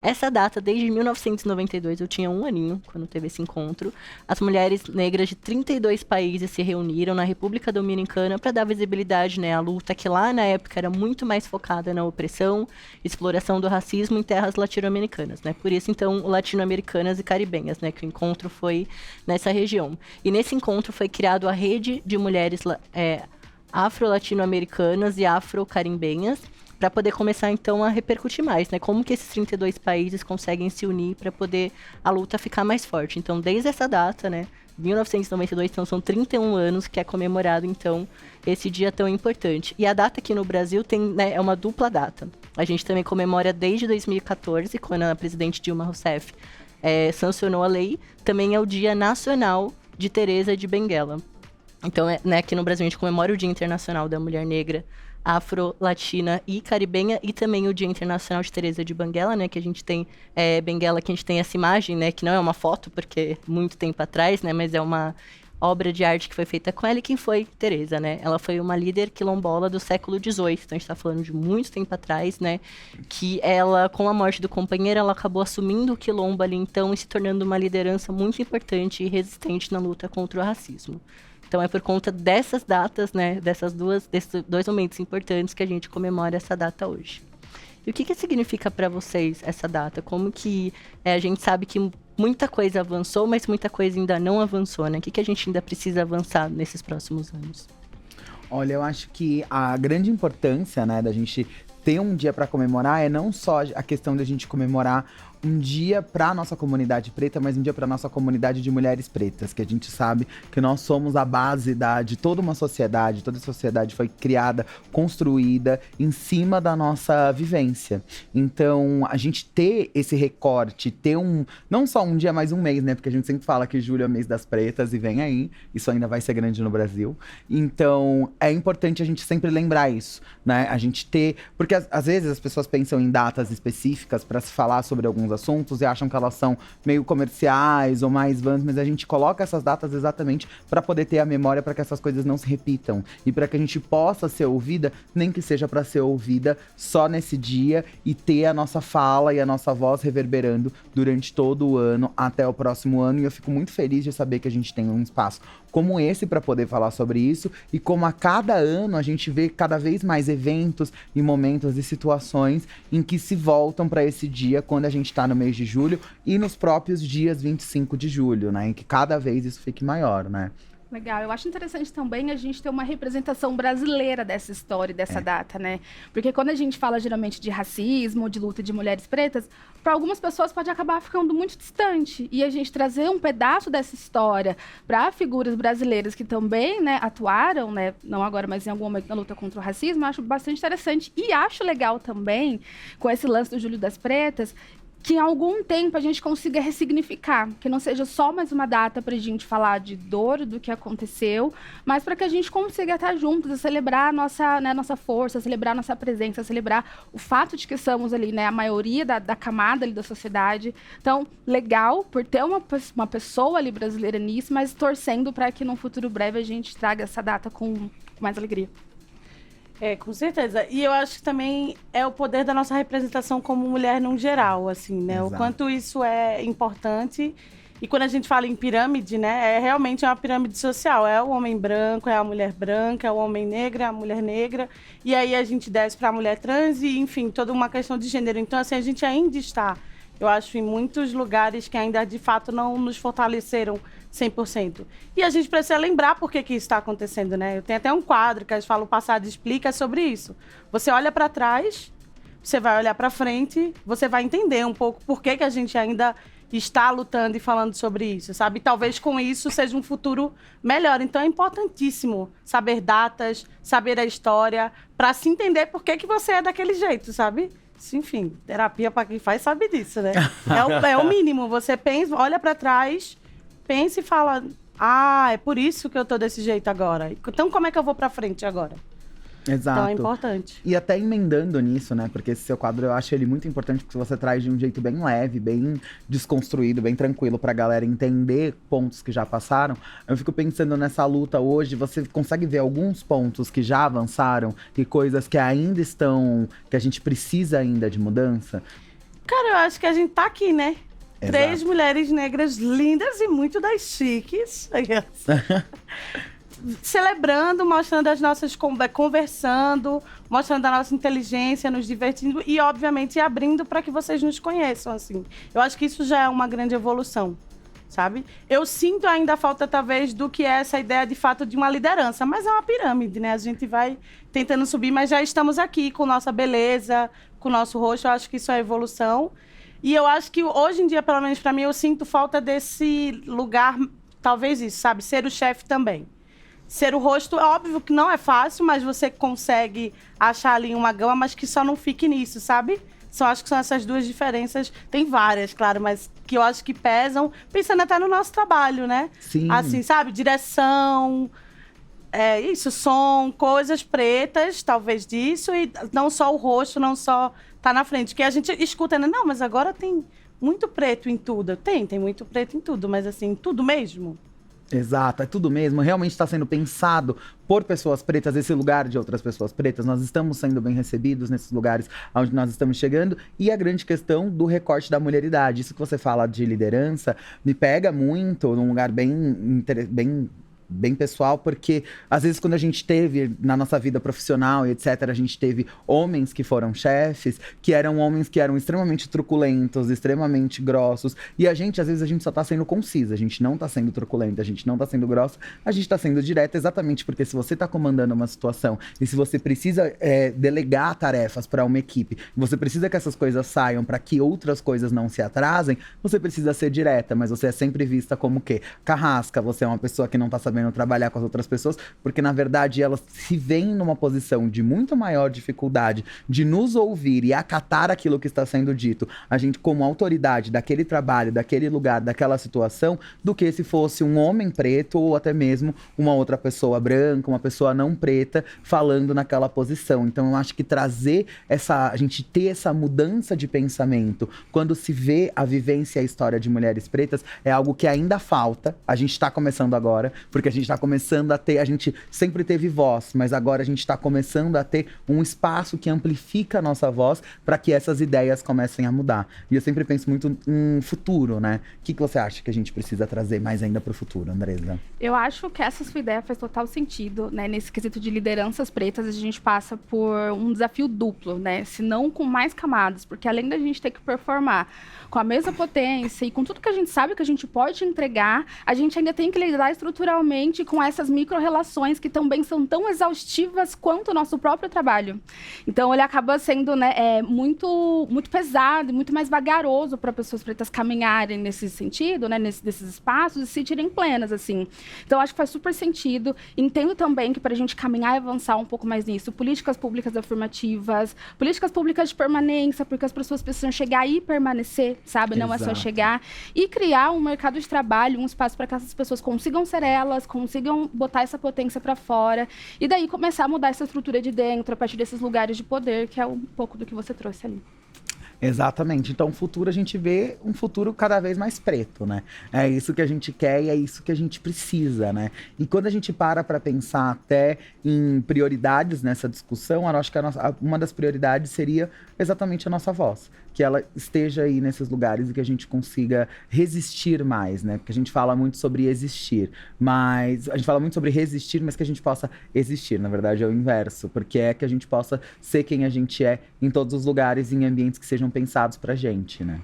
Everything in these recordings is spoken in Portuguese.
Essa data, desde 1992, eu tinha 1 aninho, quando teve esse encontro. As mulheres negras de 32 países se reuniram na República Dominicana para dar visibilidade, né, à luta que lá na época era muito mais focada na opressão, exploração do racismo em terras latino-americanas, né? Por isso, então, latino-americanas e caribenhas, né, que o encontro foi nessa região. E nesse encontro foi criado a Rede de Mulheres Afro-Latino-Americanas e Afro-Carimbenhas, para poder começar, então, a repercutir mais, né? Como que esses 32 países conseguem se unir para poder a luta ficar mais forte. Então, desde essa data, né, 1992, então são 31 anos que é comemorado, então, esse dia tão importante. E a data aqui no Brasil tem, né, é uma dupla data. A gente também comemora desde 2014, quando a presidente Dilma Rousseff sancionou a lei. Também é o Dia Nacional de Teresa de Benguela. Então, né, aqui no Brasil a gente comemora o Dia Internacional da Mulher Negra, Afro-Latina e Caribenha, e também o Dia Internacional de Teresa de Benguela, né, que a gente tem, Benguela, que a gente tem essa imagem, né, que não é uma foto, porque muito tempo atrás, né, mas é uma obra de arte que foi feita com ela. E quem foi Teresa, né? Ela foi uma líder quilombola do século XVIII, então a gente está falando de muito tempo atrás, né, que ela, com a morte do companheiro, ela acabou assumindo o quilombo ali, então, e se tornando uma liderança muito importante e resistente na luta contra o racismo. Então é por conta dessas datas, né, desses dois momentos importantes que a gente comemora essa data hoje. E o que significa para vocês essa data? Como que a gente sabe que muita coisa avançou, mas muita coisa ainda não avançou, né? O que a gente ainda precisa avançar nesses próximos anos? Olha, eu acho que a grande importância, né, da gente ter um dia para comemorar é não só a questão da gente comemorar um dia para nossa comunidade preta, mas um dia para nossa comunidade de mulheres pretas, que a gente sabe que nós somos a base de toda uma sociedade. Toda a sociedade foi criada, construída em cima da nossa vivência. Então, a gente ter esse recorte, ter não só um dia, mas um mês, né? Porque a gente sempre fala que julho é o mês das pretas e vem aí. Isso ainda vai ser grande no Brasil. Então, é importante a gente sempre lembrar isso, né? A gente ter... Porque às vezes as pessoas pensam em datas específicas para se falar sobre alguns assuntos e acham que elas são meio comerciais ou mais vãs, mas a gente coloca essas datas exatamente para poder ter a memória, para que essas coisas não se repitam e para que a gente possa ser ouvida, nem que seja para ser ouvida só nesse dia, e ter a nossa fala e a nossa voz reverberando durante todo o ano até o próximo ano. E eu fico muito feliz de saber que a gente tem um espaço como esse para poder falar sobre isso, e como a cada ano a gente vê cada vez mais eventos e momentos e situações em que se voltam para esse dia quando a gente está no mês de julho e nos próprios dias 25 de julho, né? Em que cada vez isso fique maior, né? Legal, eu acho interessante também a gente ter uma representação brasileira dessa história, dessa data, né? Porque quando a gente fala geralmente de racismo, de luta de mulheres pretas, para algumas pessoas pode acabar ficando muito distante. E a gente trazer um pedaço dessa história para figuras brasileiras que também, né, atuaram, né, não agora, mas em algum momento na luta contra o racismo, acho bastante interessante. E acho legal também, com esse lance do Julho das Pretas, que em algum tempo a gente consiga ressignificar, que não seja só mais uma data para a gente falar de dor do que aconteceu, mas para que a gente consiga estar juntos e celebrar a nossa, né, nossa força, celebrar a nossa presença, celebrar o fato de que somos ali, né, a maioria da camada ali da sociedade. Então, legal por ter uma pessoa ali brasileira nisso, mas torcendo para que num futuro breve a gente traga essa data com mais alegria. Com certeza. E eu acho que também é o poder da nossa representação como mulher num geral, assim, né? Exato. O quanto isso é importante. E quando a gente fala em pirâmide, né? Realmente uma pirâmide social. É o homem branco, é a mulher branca, é o homem negro, é a mulher negra. E aí a gente desce para a mulher trans e, enfim, toda uma questão de gênero. Então, assim, a gente ainda está, eu acho, em muitos lugares que ainda, de fato, não nos fortaleceram 100%. E a gente precisa lembrar por que isso está acontecendo, né? Eu tenho até um quadro que a gente fala, o passado explica sobre isso. Você olha para trás, você vai olhar para frente, você vai entender um pouco por que a gente ainda está lutando e falando sobre isso, sabe? Talvez com isso seja um futuro melhor. Então é importantíssimo saber datas, saber a história, para se entender por que você é daquele jeito, sabe? Enfim, terapia para quem faz sabe disso, né? É o mínimo. Você pensa, olha para trás, pensa e fala, é por isso que eu tô desse jeito agora. Então como é que eu vou pra frente agora? Exato. Então é importante. E até emendando nisso, né? Porque esse seu quadro eu acho ele muito importante, porque você traz de um jeito bem leve, bem desconstruído, bem tranquilo pra galera entender pontos que já passaram. Eu fico pensando nessa luta hoje, você consegue ver alguns pontos que já avançaram e coisas que ainda estão, que a gente precisa ainda de mudança? Cara, eu acho que a gente tá aqui, né? Exato. 3 mulheres negras lindas e muito das chiques. Celebrando, mostrando as nossas... Conversando, mostrando a nossa inteligência, nos divertindo e, obviamente, abrindo para que vocês nos conheçam, assim. Eu acho que isso já é uma grande evolução, sabe? Eu sinto ainda a falta, talvez, do que é essa ideia, de fato, de uma liderança. Mas é uma pirâmide, né? A gente vai tentando subir, mas já estamos aqui com nossa beleza, com o nosso rosto. Eu acho que isso é evolução. E eu acho que, hoje em dia, pelo menos para mim, eu sinto falta desse lugar, talvez isso, sabe? Ser o chefe também. Ser o rosto, é óbvio que não é fácil, mas você consegue achar ali uma gama, mas que só não fique nisso, sabe? Acho que são essas duas diferenças. Tem várias, claro, mas que eu acho que pesam, pensando até no nosso trabalho, né? Sim. Assim, sabe? Direção, isso, som, coisas pretas, talvez disso, e não só o rosto, não só tá na frente. Que a gente escuta, né? Não, mas agora tem muito preto em tudo. Tem muito preto em tudo, mas assim, tudo mesmo. Exato, é tudo mesmo. Realmente está sendo pensado por pessoas pretas, esse lugar de outras pessoas pretas. Nós estamos sendo bem recebidos nesses lugares onde nós estamos chegando. E a grande questão do recorte da mulheridade. Isso que você fala de liderança me pega muito num lugar bem pessoal, porque às vezes quando a gente teve na nossa vida profissional e etc, a gente teve homens que foram chefes, que eram homens que eram extremamente truculentos, extremamente grossos, e às vezes a gente só tá sendo concisa, a gente não tá sendo truculenta, a gente não tá sendo grossa, a gente tá sendo direta, exatamente porque se você tá comandando uma situação e se você precisa delegar tarefas para uma equipe, você precisa que essas coisas saiam para que outras coisas não se atrasem, você precisa ser direta, mas você é sempre vista como o quê? Carrasca, você é uma pessoa que não tá sabendo trabalhar com as outras pessoas, porque na verdade elas se veem numa posição de muito maior dificuldade de nos ouvir e acatar aquilo que está sendo dito, a gente como autoridade daquele trabalho, daquele lugar, daquela situação, do que se fosse um homem preto ou até mesmo uma outra pessoa branca, uma pessoa não preta falando naquela posição. Então eu acho que a gente ter essa mudança de pensamento quando se vê a vivência e a história de mulheres pretas é algo que ainda falta. A gente está começando agora, porque a gente está começando a gente sempre teve voz, mas agora a gente está começando a ter um espaço que amplifica a nossa voz para que essas ideias comecem a mudar. E eu sempre penso muito em futuro, né? O que você acha que a gente precisa trazer mais ainda para o futuro, Andresa? Eu acho que essa sua ideia faz total sentido, né? Nesse quesito de lideranças pretas, a gente passa por um desafio duplo, né? Se não com mais camadas, porque além da gente ter que performar com a mesma potência e com tudo que a gente sabe que a gente pode entregar, a gente ainda tem que lidar estruturalmente com essas micro-relações que também são tão exaustivas quanto o nosso próprio trabalho. Então, ele acaba sendo, né, muito, muito pesado e muito mais vagaroso para pessoas pretas caminharem nesse sentido, né, desses espaços e se sentirem plenas, assim. Então, acho que faz super sentido. Entendo também que para a gente caminhar e avançar um pouco mais nisso, políticas públicas afirmativas, políticas públicas de permanência, porque as pessoas precisam chegar e permanecer, sabe? Não Exato. é só chegar. E criar um mercado de trabalho, um espaço para que essas pessoas consigam ser elas, consigam botar essa potência para fora e daí começar a mudar essa estrutura de dentro a partir desses lugares de poder, que é um pouco do que você trouxe ali. Exatamente. Então, o futuro, a gente vê um futuro cada vez mais preto, né? É isso que a gente quer e é isso que a gente precisa, né? E quando a gente para pensar até em prioridades nessa discussão, eu acho que uma das prioridades seria exatamente a nossa voz. Que ela esteja aí nesses lugares e que a gente consiga resistir mais, né? Porque a gente fala muito sobre existir, mas... A gente fala muito sobre resistir, mas que a gente possa existir. Na verdade, é o inverso. Porque é que a gente possa ser quem a gente é em todos os lugares, em ambientes que sejam pensados pra gente, né?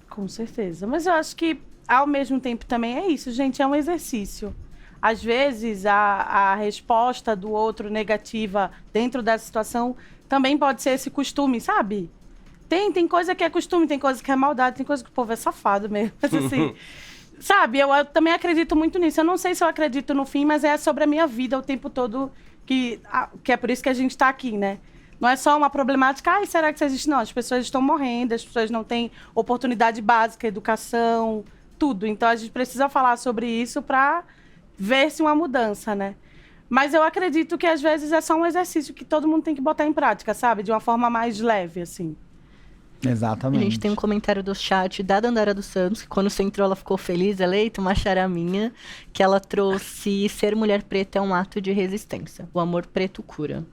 Com certeza. Mas eu acho que, ao mesmo tempo, também é isso, gente. É um exercício. Às vezes, a resposta do outro negativa dentro dessa situação também pode ser esse costume, sabe? Tem coisa que é costume, tem coisa que é maldade, tem coisa que o povo é safado mesmo. Mas, assim, sabe, eu também acredito muito nisso. Eu não sei se eu acredito no fim, mas é sobre a minha vida o tempo todo, que é por isso que a gente está aqui, né? Não é só uma problemática, será que isso existe? Não, as pessoas estão morrendo, as pessoas não têm oportunidade básica, educação, tudo. Então, a gente precisa falar sobre isso para ver se uma mudança, né? Mas eu acredito que, às vezes, é só um exercício que todo mundo tem que botar em prática, sabe? De uma forma mais leve, assim. Exatamente. A gente tem um comentário do chat da Dandara dos Santos, que quando você entrou ela ficou feliz, eleita uma charaminha, que ela trouxe: ser mulher preta é um ato de resistência. O amor preto cura.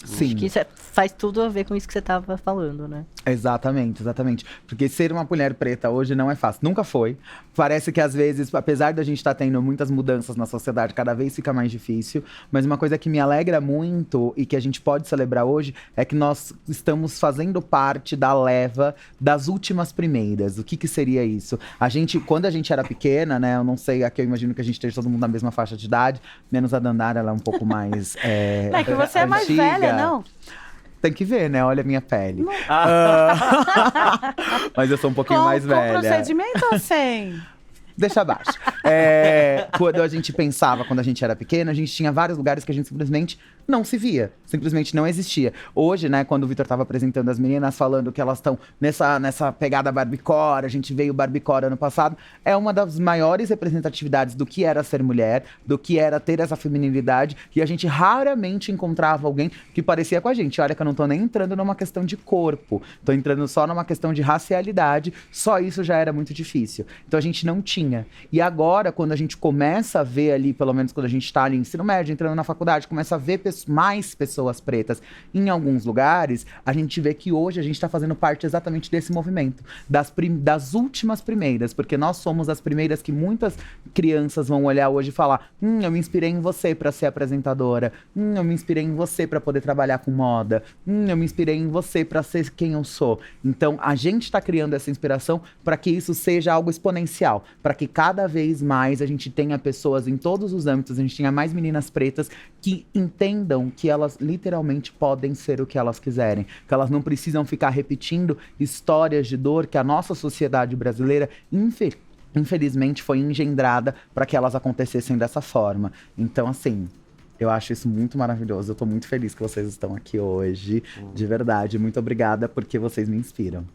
Sim. Acho que isso faz tudo a ver com isso que você estava falando, né? Exatamente, exatamente. Porque ser uma mulher preta hoje não é fácil. Nunca foi. Parece que às vezes, apesar da gente estar tendo muitas mudanças na sociedade, cada vez fica mais difícil. Mas uma coisa que me alegra muito e que a gente pode celebrar hoje é que nós estamos fazendo parte da leva das últimas primeiras. O que que seria isso? A gente, quando a gente era pequena, né? Eu não sei, aqui eu imagino que a gente esteja todo mundo na mesma faixa de idade, menos a Dandara, ela é um pouco mais. É que você é mais antiga. velha, não? Tem que ver, né? Olha a minha pele. Mas eu sou um pouquinho mais velha. Com procedimento ou sem? Deixa abaixo. Quando a gente pensava, quando a gente era pequena, a gente tinha vários lugares que a gente simplesmente não se via. Simplesmente não existia. Hoje, né, quando o Vitor tava apresentando as meninas, falando que elas estão nessa pegada Barbiecore, a gente veio Barbiecore ano passado, é uma das maiores representatividades do que era ser mulher, do que era ter essa feminilidade, e a gente raramente encontrava alguém que parecia com a gente. Olha que eu não tô nem entrando numa questão de corpo, tô entrando só numa questão de racialidade, só isso já era muito difícil. Então a gente não tinha. E agora, quando a gente começa a ver ali, pelo menos quando a gente tá ali no ensino médio, entrando na faculdade, começa a ver mais pessoas pretas em alguns lugares, a gente vê que hoje a gente tá fazendo parte exatamente desse movimento, das últimas primeiras, porque nós somos as primeiras que muitas crianças vão olhar hoje e falar: eu me inspirei em você para ser apresentadora, eu me inspirei em você para poder trabalhar com moda, eu me inspirei em você para ser quem eu sou. Então a gente tá criando essa inspiração para que isso seja algo exponencial, para que cada vez mais a gente tenha pessoas em todos os âmbitos, a gente tenha mais meninas pretas que entendam que elas literalmente podem ser o que elas quiserem, que elas não precisam ficar repetindo histórias de dor que a nossa sociedade brasileira, infelizmente, foi engendrada para que elas acontecessem dessa forma. Então, assim, eu acho isso muito maravilhoso. Eu tô muito feliz que vocês estão aqui hoje. De verdade, muito obrigada, porque vocês me inspiram.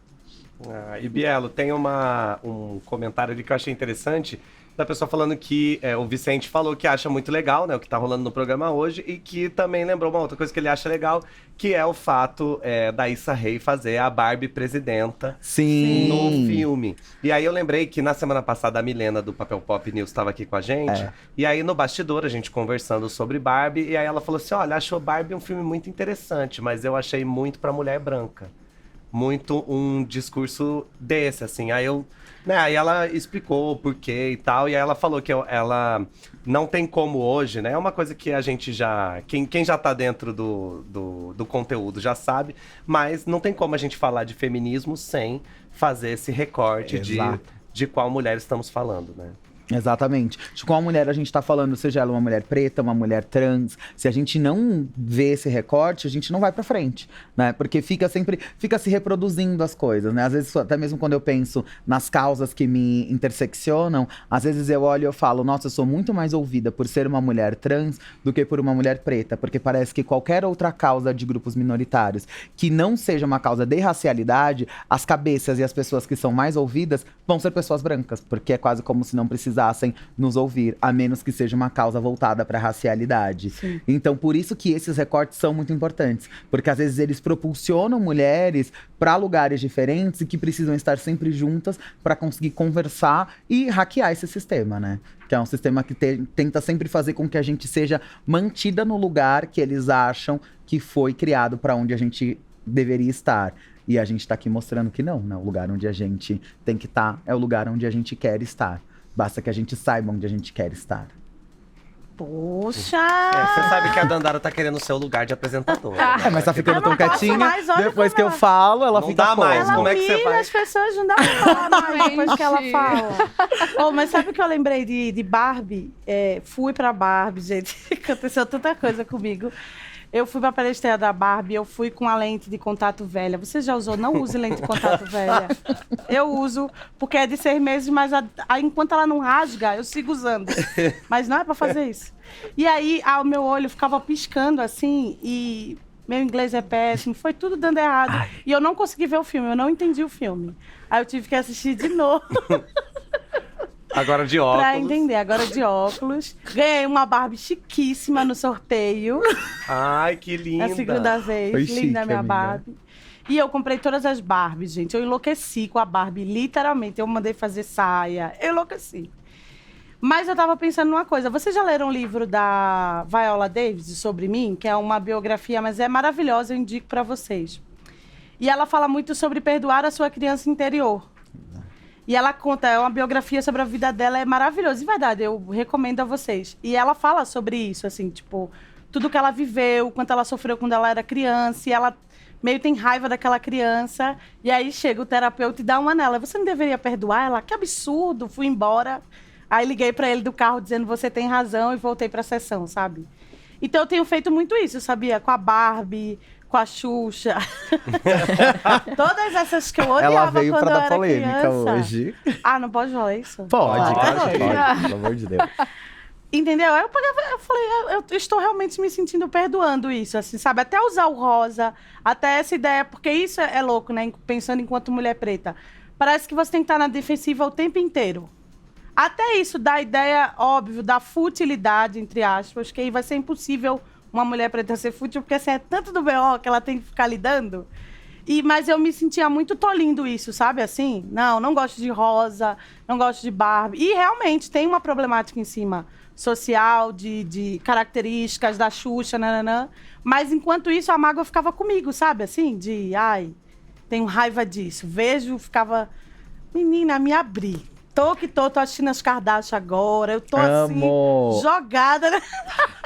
E Bielo, tem um comentário ali que eu achei interessante, da pessoa falando que o Vicente falou que acha muito legal, né, o que tá rolando no programa hoje, e que também lembrou uma outra coisa que ele acha legal, que é o fato da Issa Rae fazer a Barbie presidenta. Sim. No filme. E aí eu lembrei que na semana passada a Milena do Papel Pop News estava aqui com a gente, e aí no bastidor a gente conversando sobre Barbie, e aí ela falou assim: olha, achou Barbie um filme muito interessante, mas eu achei muito pra mulher branca. Muito um discurso desse, assim. Aí ela explicou o porquê e tal, e aí ela falou que ela não tem como hoje, né? É uma coisa que a gente já... Quem já tá dentro do conteúdo já sabe, mas não tem como a gente falar de feminismo sem fazer esse recorte de qual mulher estamos falando, né? Exatamente. De qual mulher a gente tá falando, seja ela uma mulher preta, uma mulher trans. Se a gente não vê esse recorte, a gente não vai pra frente, né? Porque fica se reproduzindo as coisas, né? Às vezes, até mesmo quando eu penso nas causas que me interseccionam, às vezes eu olho e eu falo: nossa, eu sou muito mais ouvida por ser uma mulher trans do que por uma mulher preta. Porque parece que qualquer outra causa de grupos minoritários que não seja uma causa de racialidade, as cabeças e as pessoas que são mais ouvidas vão ser pessoas brancas. Porque é quase como se não precisassem nos ouvir, a menos que seja uma causa voltada para a racialidade. Sim. Então, por isso que esses recortes são muito importantes, porque às vezes eles propulsionam mulheres para lugares diferentes e que precisam estar sempre juntas para conseguir conversar e hackear esse sistema, né? Que é um sistema que tenta sempre fazer com que a gente seja mantida no lugar que eles acham que foi criado para onde a gente deveria estar. E a gente tá aqui mostrando que não, né? O lugar onde a gente tem que estar é o lugar onde a gente quer estar. Basta que a gente saiba onde a gente quer estar. Poxa! Você sabe que a Dandara tá querendo ser o lugar de apresentadora. Mas tá ficando tão quietinha. Depois que eu falo, ela não fica dá mais. Ela Como é que você vai? as pessoas não dá pra falar mais depois que ela fala. Mas sabe o que eu lembrei de Barbie? Fui pra Barbie, gente. Aconteceu tanta coisa comigo. Eu fui pra palestra da Barbie, eu fui com a lente de contato velha. Você já usou? Não use lente de contato velha. Eu uso, porque é de 6 meses, mas enquanto ela não rasga, eu sigo usando. Mas não é pra fazer isso. E aí, o meu olho ficava piscando assim, e meu inglês é péssimo, foi tudo dando errado. Ai. E eu não consegui ver o filme, eu não entendi o filme. Aí eu tive que assistir de novo. Agora de óculos. Pra entender, agora de óculos. Ganhei uma Barbie chiquíssima no sorteio. Ai, que linda. A segunda vez. Foi linda chique, minha amiga. Barbie. E eu comprei todas as Barbies, gente. Eu enlouqueci com a Barbie, literalmente. Eu mandei fazer saia. Eu enlouqueci. Mas eu tava pensando numa coisa. Vocês já leram o livro da Viola Davis, Sobre Mim? Que é uma biografia, mas é maravilhosa, eu indico pra vocês. E ela fala muito sobre perdoar a sua criança interior. E ela conta, é uma biografia sobre a vida dela, é maravilhoso. De verdade, eu recomendo a vocês. E ela fala sobre isso, assim, tipo, tudo que ela viveu, quanto ela sofreu quando ela era criança, e ela meio tem raiva daquela criança. E aí chega o terapeuta e dá uma nela. Você não deveria perdoar? Ela, que absurdo, fui embora. Aí liguei pra ele do carro dizendo, você tem razão, e voltei pra sessão, sabe? Então eu tenho feito muito isso, sabia? Com a Barbie, com a Xuxa. Todas essas que eu odiava Ela veio quando pra eu dar era polêmica criança. hoje. Ah, não pode falar isso? Pode, claro que pode, pelo amor de Deus. Entendeu? Aí eu falei, eu estou realmente me sentindo perdoando isso, assim, sabe? Até usar o rosa, até essa ideia, porque isso é louco, né? Pensando enquanto mulher preta. Parece que você tem que estar na defensiva o tempo inteiro. Até isso dá ideia, óbvio, da futilidade, entre aspas, que aí vai ser impossível uma mulher preta ser fútil, porque assim, é tanto do BO que ela tem que ficar lidando. Mas eu me sentia muito tolindo isso, sabe? Assim, não gosto de rosa, não gosto de Barbie. E realmente tem uma problemática em cima social, de características da Xuxa, nananã. Mas enquanto isso, a mágoa ficava comigo, sabe? Assim, tenho raiva disso. Vejo, ficava, menina, me abri. Tô assistindo as Kardashian agora, eu tô assim, jogada.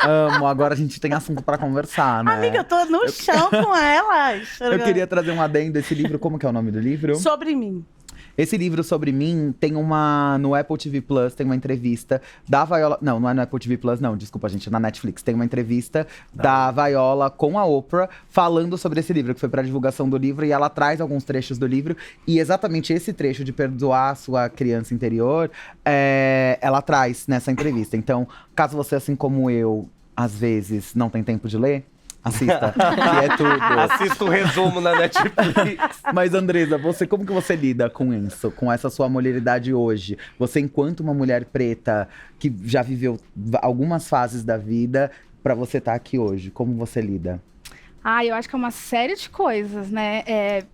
Amo, agora a gente tem assunto pra conversar, né? Amiga, eu tô no chão com elas. Eu queria trazer um adendo, esse livro, como que é o nome do livro? Sobre mim. Esse livro Sobre Mim tem no Apple TV Plus, tem uma entrevista da Viola. Não é no Apple TV Plus, não, desculpa, gente, é na Netflix. Tem uma entrevista da Viola com a Oprah falando sobre esse livro, que foi pra divulgação do livro, e ela traz alguns trechos do livro. E exatamente esse trecho de perdoar a sua criança interior, ela traz nessa entrevista. Então, caso você, assim como eu, às vezes não tem tempo de ler, assista, que é tudo. Assista o resumo na Netflix. Mas, Andresa, como que você lida com isso? Com essa sua mulheridade hoje? Você, enquanto uma mulher preta que já viveu algumas fases da vida, pra você estar aqui hoje, como você lida? Eu acho que é uma série de coisas, né?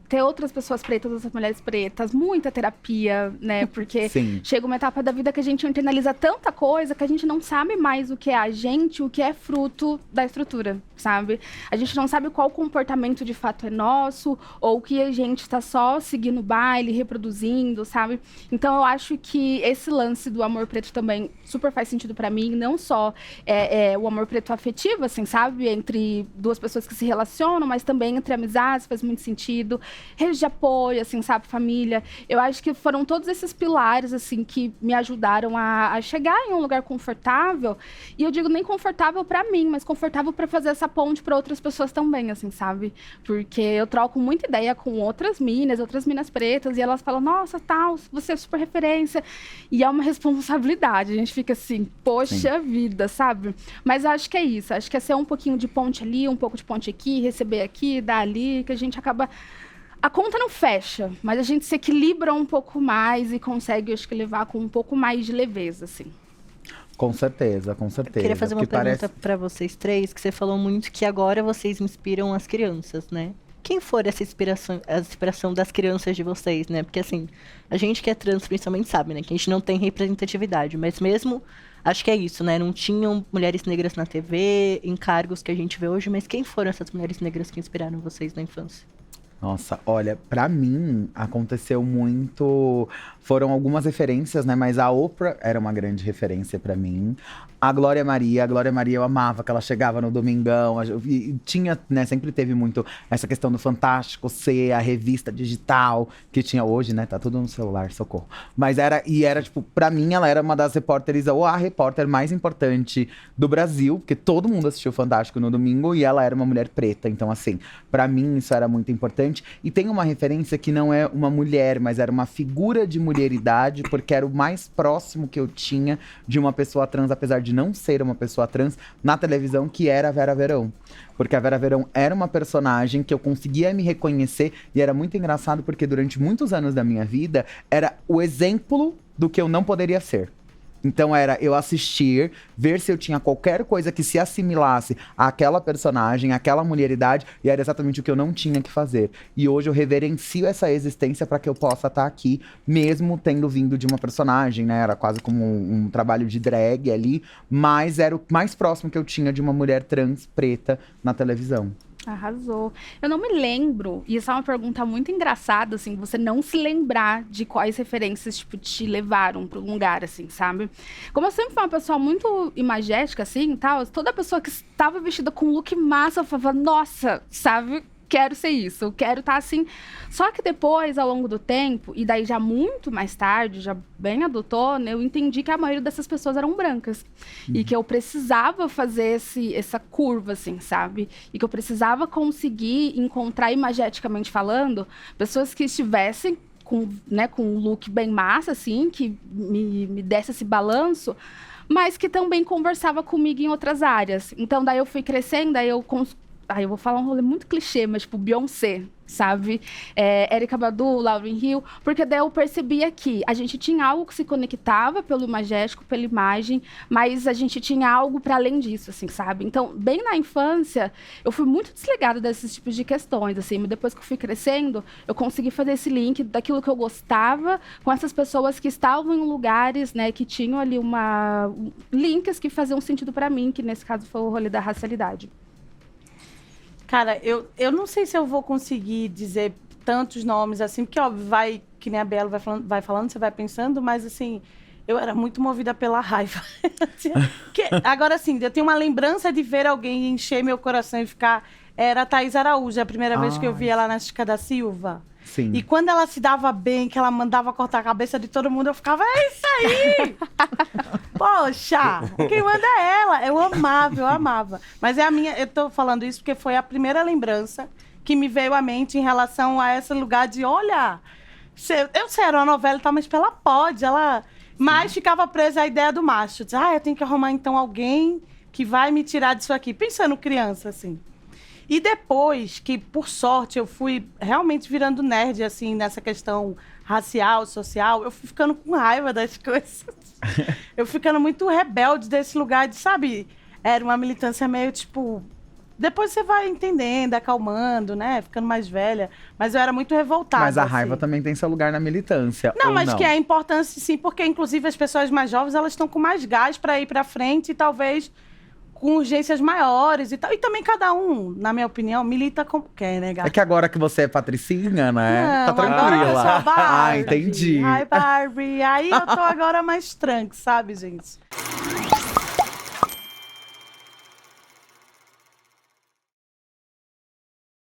Ter outras pessoas pretas, outras mulheres pretas, muita terapia, né? Porque chega uma etapa da vida que a gente internaliza tanta coisa que a gente não sabe mais o que é a gente, o que é fruto da estrutura, sabe? A gente não sabe qual comportamento de fato é nosso, ou que a gente está só seguindo o baile, reproduzindo, sabe? Então eu acho que esse lance do amor preto também super faz sentido pra mim, não só o amor preto afetivo, assim, sabe? Entre duas pessoas que se relacionam, mas também entre amizades, faz muito sentido. Rede de apoio, assim, sabe? Família. Eu acho que foram todos esses pilares, assim, que me ajudaram a chegar em um lugar confortável. E eu digo nem confortável pra mim, mas confortável pra fazer essa ponte pra outras pessoas também, assim, sabe? Porque eu troco muita ideia com outras minas pretas, e elas falam, nossa, tal, você é super referência. E é uma responsabilidade. A gente fica assim, poxa vida, sabe? Mas eu acho que é isso. Acho que é ser um pouquinho de ponte ali, um pouco de ponte aqui, receber aqui, dar ali, que a gente acaba... A conta não fecha, mas a gente se equilibra um pouco mais e consegue, acho que, levar com um pouco mais de leveza, assim. Com certeza, com certeza. Eu queria fazer uma pergunta pra vocês três, que você falou muito que agora vocês inspiram as crianças, né? Quem for essa inspiração das crianças de vocês, né? Porque, assim, a gente que é trans principalmente sabe, né? Que a gente não tem representatividade, mas mesmo... Acho que é isso, né? Não tinham mulheres negras na TV, em cargos que a gente vê hoje, mas quem foram essas mulheres negras que inspiraram vocês na infância? Nossa, olha, pra mim aconteceu muito... Foram algumas referências, né? Mas a Oprah era uma grande referência pra mim. A Glória Maria eu amava que ela chegava no Domingão. E tinha, né? Sempre teve muito essa questão do Fantástico ser a revista digital que tinha hoje, né? Tá tudo no celular, socorro. Mas era, tipo, pra mim ela era uma das repórteres, ou a repórter mais importante do Brasil, porque todo mundo assistiu Fantástico no domingo e ela era uma mulher preta. Então, assim, pra mim isso era muito importante. E tem uma referência que não é uma mulher, mas era uma figura de mulheridade, porque era o mais próximo que eu tinha de uma pessoa trans, apesar de não ser uma pessoa trans, na televisão, que era a Vera Verão. Porque a Vera Verão era uma personagem que eu conseguia me reconhecer, e era muito engraçado porque durante muitos anos da minha vida, era o exemplo do que eu não poderia ser. Então era eu assistir, ver se eu tinha qualquer coisa que se assimilasse àquela personagem, àquela mulheridade, e era exatamente o que eu não tinha que fazer. E hoje eu reverencio essa existência para que eu possa estar aqui, mesmo tendo vindo de uma personagem, né? Era quase como um trabalho de drag ali, mas era o mais próximo que eu tinha de uma mulher trans preta na televisão. Arrasou. Eu não me lembro, e isso é uma pergunta muito engraçada, assim, você não se lembrar de quais referências, tipo, te levaram para um lugar, assim, sabe? Como eu sempre fui uma pessoa muito imagética, assim, tal, toda pessoa que estava vestida com um look massa, eu falava, nossa, sabe? Quero ser isso, quero estar assim. Só que depois, ao longo do tempo, e daí já muito mais tarde, já bem adultona, eu entendi que a maioria dessas pessoas eram brancas. E que eu precisava fazer essa curva, assim, sabe? E que eu precisava conseguir encontrar, imageticamente falando, pessoas que estivessem com um look bem massa, assim, que me desse esse balanço, mas que também conversava comigo em outras áreas. Então, daí eu fui crescendo, daí eu vou falar um rolê muito clichê, mas tipo Beyoncé, sabe? Erykah Badu, Lauryn Hill, porque daí eu percebia que a gente tinha algo que se conectava pelo imagético, pela imagem, mas a gente tinha algo para além disso, assim, sabe? Então, bem na infância, eu fui muito desligada desses tipos de questões, assim, mas depois que eu fui crescendo, eu consegui fazer esse link daquilo que eu gostava com essas pessoas que estavam em lugares, né, que tinham ali links que faziam sentido para mim, que nesse caso foi o rolê da racialidade. Cara, eu não sei se eu vou conseguir dizer tantos nomes assim, porque, óbvio, que nem a Bela vai falando, você vai pensando, mas, assim, eu era muito movida pela raiva. Agora, assim, eu tenho uma lembrança de ver alguém encher meu coração e ficar... Era a Thaís Araújo, a primeira vez que eu vi ela na Chica da Silva. Sim. E quando ela se dava bem, que ela mandava cortar a cabeça de todo mundo, eu ficava, é isso aí! Poxa, quem manda é ela. Eu amava. Mas eu tô falando isso porque foi a primeira lembrança que me veio à mente em relação a esse lugar de, olha, eu sei, era uma novela e tal, mas ela pode, Mas ficava presa à ideia do macho. Diz, eu tenho que arrumar então alguém que vai me tirar disso aqui. Pensando criança, assim. E depois que, por sorte, eu fui realmente virando nerd, assim, nessa questão racial, social, eu fui ficando com raiva das coisas. Eu fui ficando muito rebelde desse lugar de, sabe, era uma militância meio, tipo... Depois você vai entendendo, acalmando, né, ficando mais velha. Mas eu era muito revoltada, Mas a assim. raiva também tem seu lugar na militância, Não, ou mas não? que é importante, sim, porque, inclusive, as pessoas mais jovens, elas estão com mais gás para ir para frente e talvez... com urgências maiores e tal. E também cada um, na minha opinião, milita como quer, né, gata? É que agora que você é patricinha, né? Não, Tá agora eu tranquila. sou a Barbie. Entendi. Ai, Barbie. Aí eu tô agora mais tranque, sabe, gente?